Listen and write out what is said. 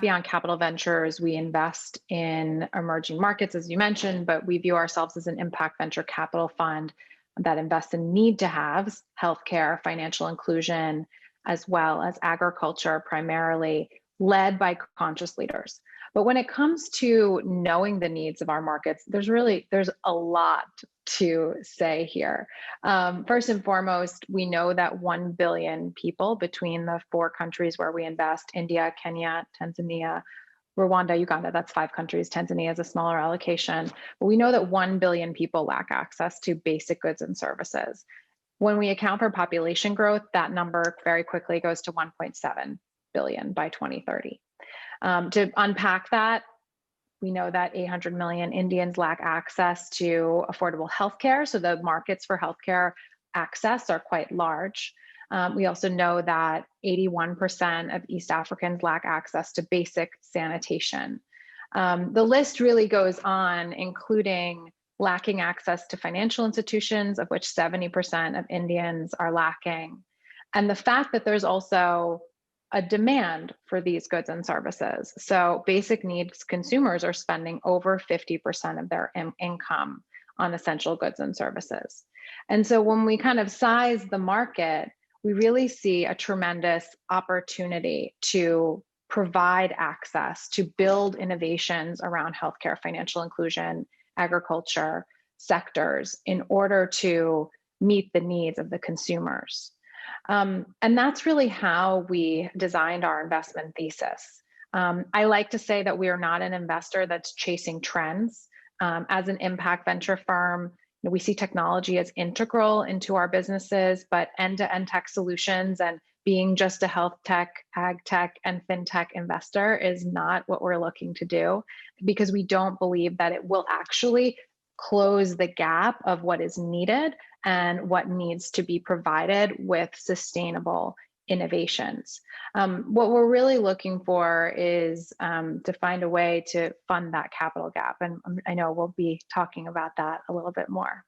Beyond Capital Ventures, we invest in emerging markets, as you mentioned, but we view ourselves as an impact venture capital fund that invests in need to haves, healthcare, financial inclusion, as well as agriculture, primarily led by conscious leaders. But when it comes to knowing the needs of our markets, there's a lot to say here. First and foremost, we know that 1 billion people between the 4 countries where we invest, India, Kenya, Tanzania, Rwanda, Uganda, that's 5 countries. Tanzania is a smaller allocation. But we know that 1 billion people lack access to basic goods and services. When we account for population growth, that number very quickly goes to 1.7 billion by 2030. To unpack that, we know that 800 million Indians lack access to affordable healthcare, so the markets for healthcare access are quite large. We also know that 81% of East Africans lack access to basic sanitation. The list really goes on, including lacking access to financial institutions, of which 70% of Indians are lacking. And the fact that there's also a demand for these goods and services. So basic needs consumers are spending over 50% of their income on essential goods and services. And so when we kind of size the market, we really see a tremendous opportunity to provide access, to build innovations around healthcare, financial inclusion, agriculture sectors in order to meet the needs of the consumers. And that's really how we designed our investment thesis. I like to say that we are not an investor that's chasing trends. As an impact venture firm, we see technology as integral into our businesses, but end-to-end tech solutions and being just a health tech, ag tech, and fintech investor is not what we're looking to do, because we don't believe that it will actually close the gap of what is needed and what needs to be provided with sustainable innovations. What we're really looking for is to find a way to fund that capital gap. And I know we'll be talking about that a little bit more.